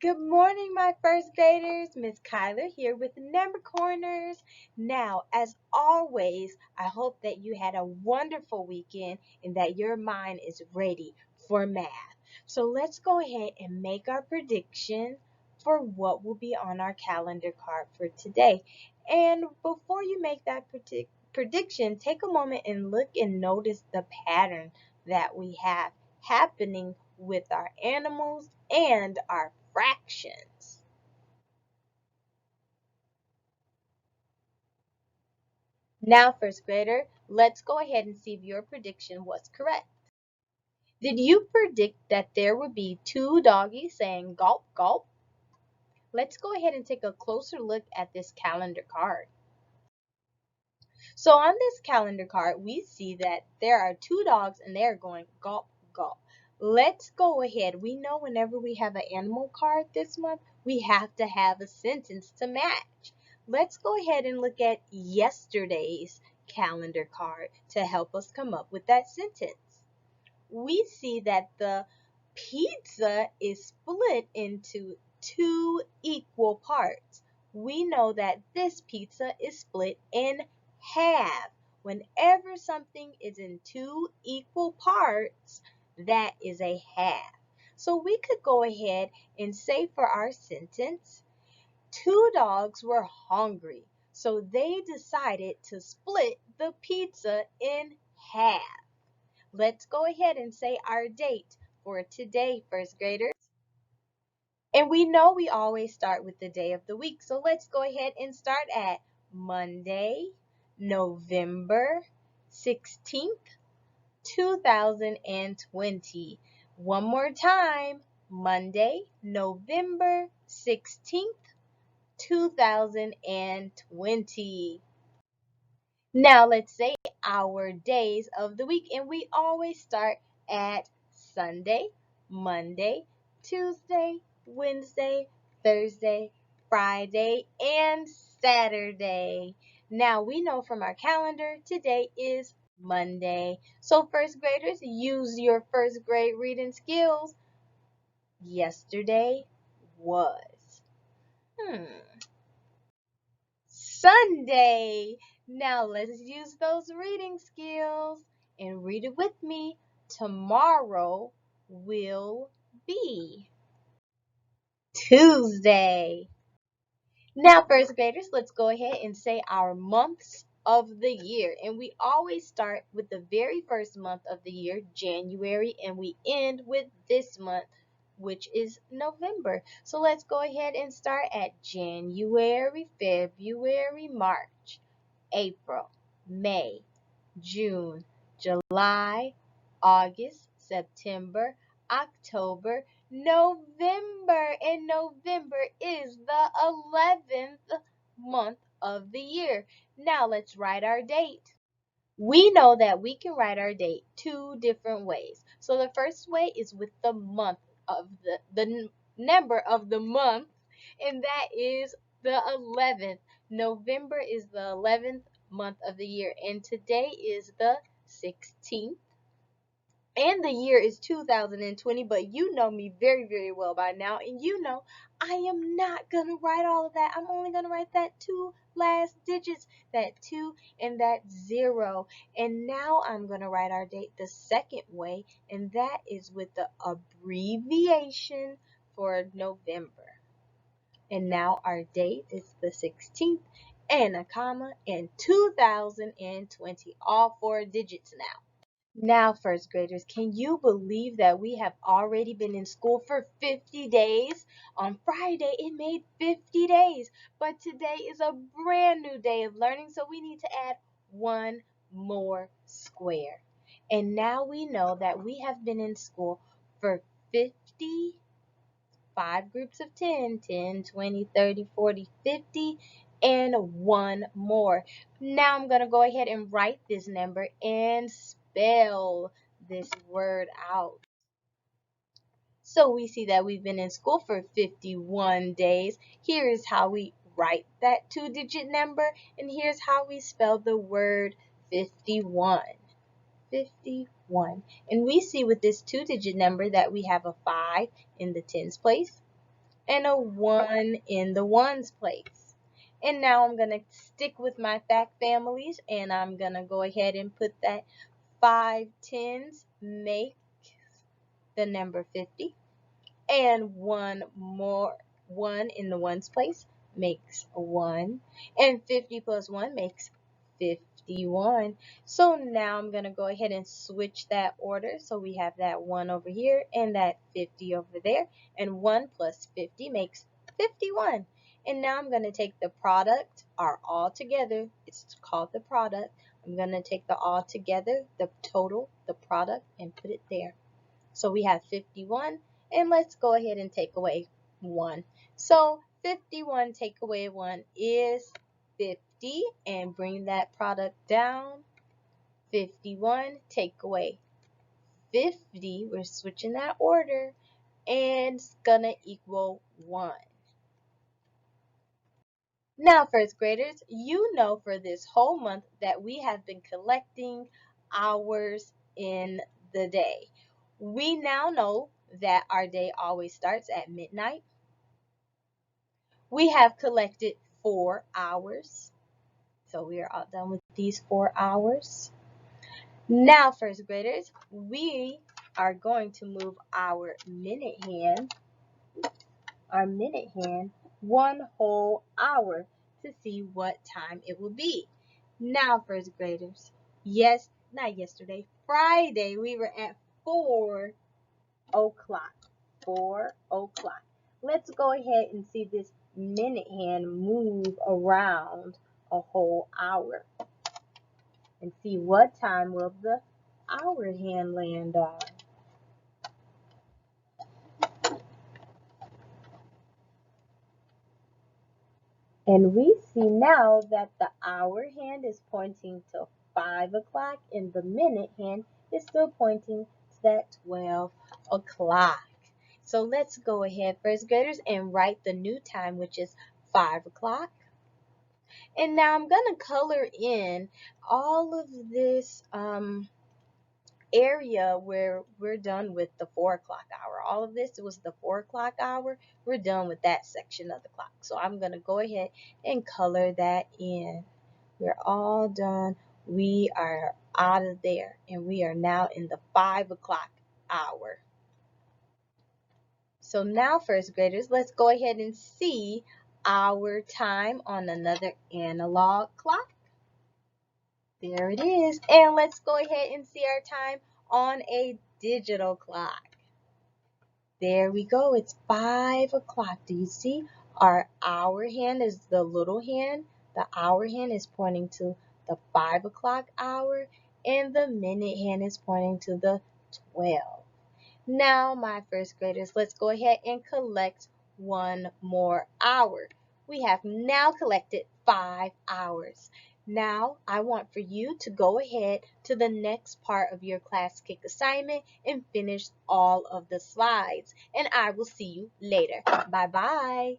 Good morning, my first graders. Miss Kyler here with Number Corners. Now, as always, I hope that you had a wonderful weekend and that your mind is ready for math. So let's go ahead and make our prediction for what will be on our calendar card for today. And before you make that prediction, take a moment and look and notice the pattern that we have happening with our animals and our fractions. Now, first grader, let's go ahead and see if your prediction was correct. Did you predict that there would be two doggies saying gulp, gulp? Let's go ahead and take a closer look at this calendar card. So on this calendar card, we see that there are two dogs and they're going gulp, gulp. Let's go ahead. We know whenever we have an animal card this month, we have to have a sentence to match. Let's go ahead and look at yesterday's calendar card to help us come up with that sentence. We see that the pizza is split into two equal parts. We know that this pizza is split in half. Whenever something is in two equal parts, that is a half. So we could go ahead and say for our sentence, two dogs were hungry, so they decided to split the pizza in half. Let's go ahead and say our date for today, first graders. And we know we always start with the day of the week. So let's go ahead and start at Monday, November 16th, 2020. One more time, Monday, November 16th, 2020. Now let's say our days of the week, and we always start at Sunday, Monday, Tuesday, Wednesday, Thursday, Friday, and Saturday. Now we know from our calendar today is Monday. So first graders, use your first grade reading skills. Yesterday was. Hmm. Sunday. Now let's use those reading skills and read it with me. Tomorrow will be Tuesday. Now, first graders, let's go ahead and say our months of the year. And we always start with the very first month of the year, January, and we end with this month, which is November. So let's go ahead and start at January, February, March, April, May, June, July, August, September, October, November. And November is the 11th month of the year. Now let's write our date. We know that we can write our date two different ways. So the first way is with the month of the number of the month, and that is the 11th. November is the 11th month of the year, and today is the 16th. And the year is 2020, but you know me very, very well by now, and you know I am not going to write all of that. I'm only going to write that two last digits, that 2 and that 0. And now I'm going to write our date the second way, and that is with the abbreviation for November. And now our date is the 16th and a comma and 2020, all four digits now. Now, first graders, can you believe that we have already been in school for 50 days? On Friday, it made 50 days, but today is a brand new day of learning, so we need to add one more square. And now we know that we have been in school for 50, 5 groups of 10, 10, 20, 30, 40, 50, and one more. Now I'm going to go ahead and write this number and spell this word out. So we see that we've been in school for 51 days. Here is how we write that two-digit number, and here's how we spell the word 51. 51. And we see with this two-digit number that we have a 5 in the tens place, and a 1 in the ones place. And now I'm going to stick with my fact families, and I'm going to go ahead and put that 5 tens make the number 50, and one in the ones place makes 1, and 50 plus 1 makes 51. So now I'm going to go ahead and switch that order. So we have that 1 over here and that 50 over there, and 1 plus 50 makes 51. And now I'm going to take the product, or all together, it's called the product. I'm going to take the all together, the total, the product, and put it there. So we have 51, and let's go ahead and take away 1. So 51 take away 1 is 50, and bring that product down. 51 take away 50, we're switching that order, and it's gonna equal 1. Now, first graders, you know for this whole month that we have been collecting hours in the day. We now know that our day always starts at midnight. We have collected 4 hours. So we are all done with these 4 hours. Now, first graders, we are going to move our minute hand 1 whole hour to see what time it will be. Now, first graders, not yesterday, Friday, we were at 4 o'clock. 4 o'clock. Let's go ahead and see this minute hand move around a whole hour and see what time will the hour hand land on. And we see now that the hour hand is pointing to 5 o'clock and the minute hand is still pointing to that 12 o'clock. So let's go ahead, first graders, and write the new time, which is 5 o'clock. And now I'm going to color in all of this area where we're done with the 4 o'clock hour. All of this was the 4 o'clock hour. We're done with that section of the clock. So I'm going to go ahead and color that in. We're all done. We are out of there, and we are now in the 5 o'clock hour. So now, first graders, let's go ahead and see our time on another analog clock. There it is. And let's go ahead and see our time on a digital clock. There we go. It's 5 o'clock. Do you see? Our hour hand is the little hand. The hour hand is pointing to the 5 o'clock hour, and the minute hand is pointing to the 12. Now, my first graders, let's go ahead and collect 1 more hour. We have now collected 5 hours. Now, I want for you to go ahead to the next part of your Classkick assignment and finish all of the slides. And I will see you later. Bye-bye.